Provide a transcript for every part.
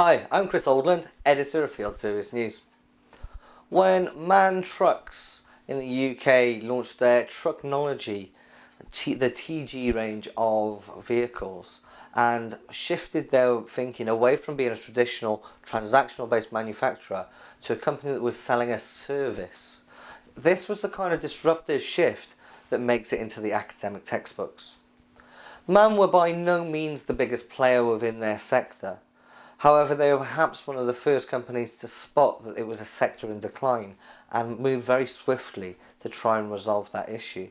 Hi, I'm Kris Oldland, editor of Field Service News. When MAN Trucks in the UK launched their Trucknology, the TG range of vehicles, and shifted their thinking away from being a traditional transactional based manufacturer to a company that was selling a service, this was the kind of disruptive shift that makes it into the academic textbooks. MAN were by no means the biggest player within their sector. However, they were perhaps one of the first companies to spot that it was a sector in decline and move very swiftly to try and resolve that issue.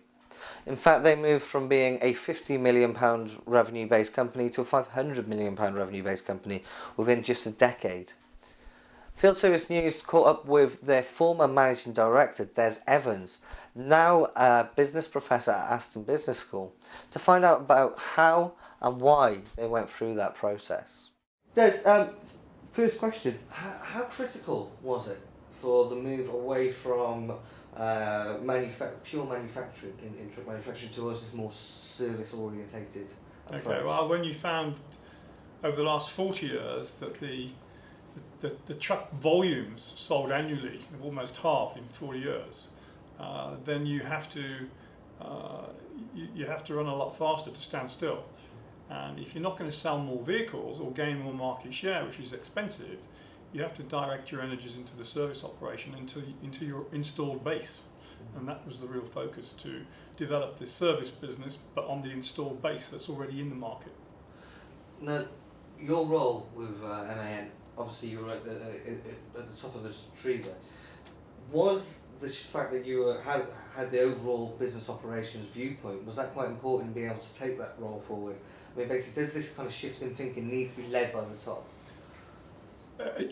In fact, they moved from being a £50 million revenue-based company to a £500 million revenue-based company within just a decade. Field Service News caught up with their former managing director, Des Evans, now a business professor at Aston Business School, to find out about how and why they went through that process. Des, first question, how critical was it for the move away from pure manufacturing in truck manufacturing towards this more service orientated approach? Okay, well, when you found over the last 40 years that the truck volumes sold annually have almost halved in 40 years, then you have to run a lot faster to stand still. And if you're not going to sell more vehicles or gain more market share, which is expensive, you have to direct your energies into the service operation, into your installed base. And that was the real focus, to develop this service business, but on the installed base that's already in the market. Now, your role with MAN, obviously you were at the top of the tree there. Was the fact that you had the overall business operations viewpoint, was that quite important in being able to take that role forward? I mean, basically, does this kind of shift in thinking need to be led by the top?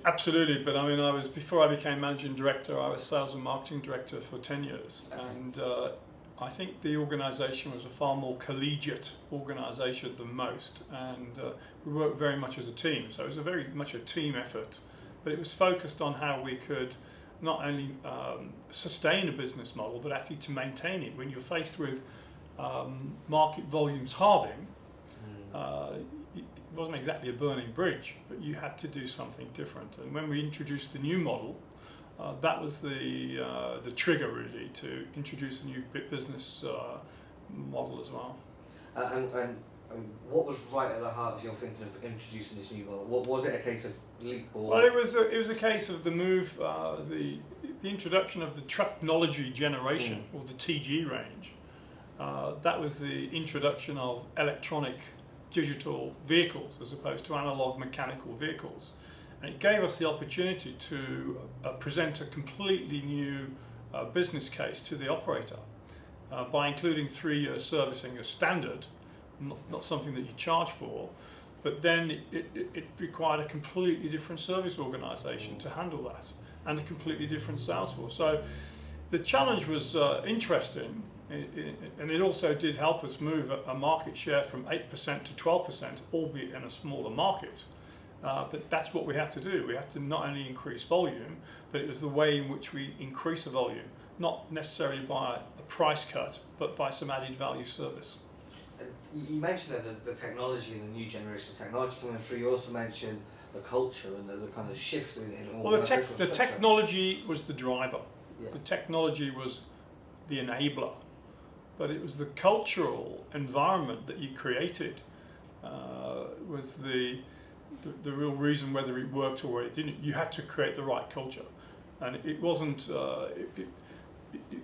Absolutely, but I mean, before I became managing director, I was sales and marketing director for 10 years. Okay. And I think the organisation was a far more collegiate organisation than most, and we worked very much as a team. So it was very much a team effort, but it was focused on how we could not only sustain a business model, but actually to maintain it. When you're faced with market volumes halving, it wasn't exactly a burning bridge, but you had to do something different. And when we introduced the new model, that was the trigger really to introduce a new business model as well. And what was right at the heart of your thinking of introducing this new model? What was it, a case of leap or? Well, it was a case of the move, the introduction of the Trucknology generation, or the TG range. That was the introduction of electronic digital vehicles as opposed to analog mechanical vehicles. And it gave us the opportunity to present a completely new business case to the operator by including 3-year servicing as standard, not something that you charge for, but then it required a completely different service organisation to handle that, and a completely different sales force. So the challenge was interesting, and it also did help us move a market share from 8% to 12%, albeit in a smaller market. But that's what we had to do. We had to not only increase volume, but it was the way in which we increase the volume, not necessarily by a price cut, but by some added value service. You mentioned that the technology and the new generation of technology coming through. You also mentioned the culture and the kind of shift in all. Well, the technology was the driver. Yeah. The technology was the enabler, but it was the cultural environment that you created was the real reason whether it worked or it didn't. You had to create the right culture, and it wasn't.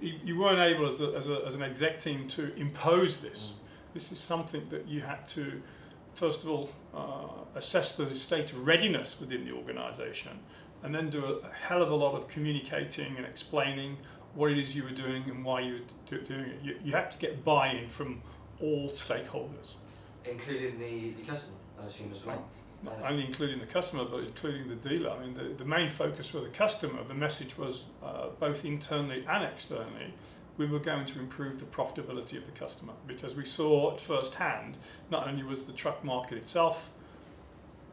You weren't able as an exec team to impose this. This is something that you had to, first of all, assess the state of readiness within the organisation, and then do a hell of a lot of communicating and explaining what it is you were doing and why you were doing it. You had to get buy-in from all stakeholders. Including the customer, I assume, as well. Not only including the customer, but including the dealer. I mean, the main focus for the customer, the message was both internally and externally, we were going to improve the profitability of the customer, because we saw at first hand, not only was the truck market itself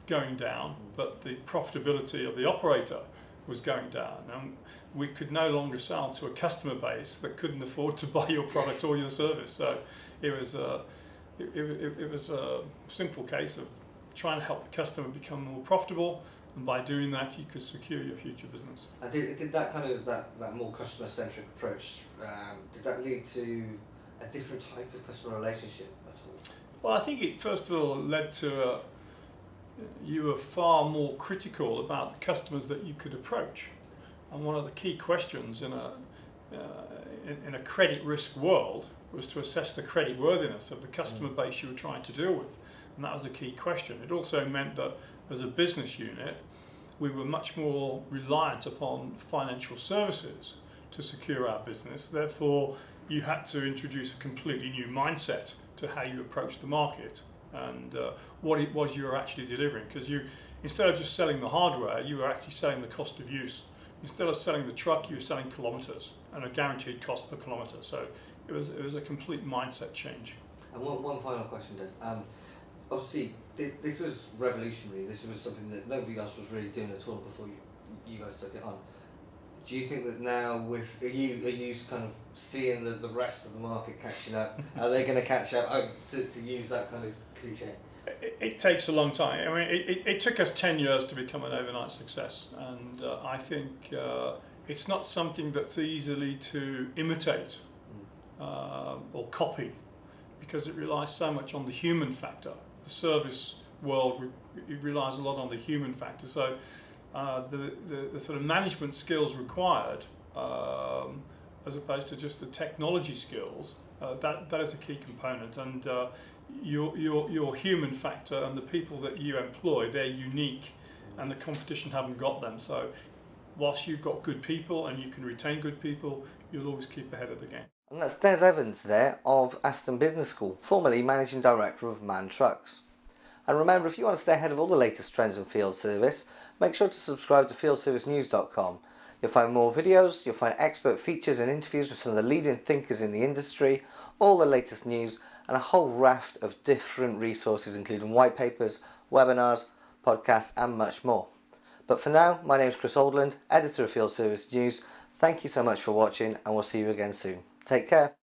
going down, but the profitability of the operator was going down. And we could no longer sell to a customer base that couldn't afford to buy your product or your service. So it was a simple case of trying to help the customer become more profitable and by doing that you could secure your future business. And did that kind of that more customer-centric approach, did that lead to a different type of customer relationship at all? Well, I think it first of all led to you were far more critical about the customers that you could approach, and one of the key questions in a credit risk world was to assess the credit worthiness of the customer base you were trying to deal with, and that was a key question. It also meant that as a business unit we were much more reliant upon financial services to secure our business. Therefore you had to introduce a completely new mindset to how you approach the market and what it was you were actually delivering, because you, instead of just selling the hardware, you were actually selling the cost of use. Instead of selling the truck, you were selling kilometres and a guaranteed cost per kilometre. So it was a complete mindset change. And one final question, Des. Obviously, this was revolutionary. This was something that nobody else was really doing at all before you guys took it on. Do you think that now, are you kind of seeing the rest of the market catching up? Are they going to catch up? To use that kind of cliche. It takes a long time. I mean, it took us 10 years to become an overnight success, and I think it's not something that's easily to imitate or copy, because it relies so much on the human factor. The service world it relies a lot on the human factor. So the sort of management skills required, as opposed to just the technology skills, that is a key component. And your human factor and the people that you employ, they're unique, and the competition haven't got them. So whilst you've got good people and you can retain good people, you'll always keep ahead of the game. And that's Des Evans there of Aston Business School, formerly Managing Director of MAN Trucks. And remember, if you want to stay ahead of all the latest trends in field service, make sure to subscribe to fieldservicenews.com. You'll find more videos, you'll find expert features and interviews with some of the leading thinkers in the industry, all the latest news, and a whole raft of different resources, including white papers, webinars, podcasts, and much more. But for now, my name is Kris Oldland, editor of Field Service News. Thank you so much for watching, and we'll see you again soon. Take care.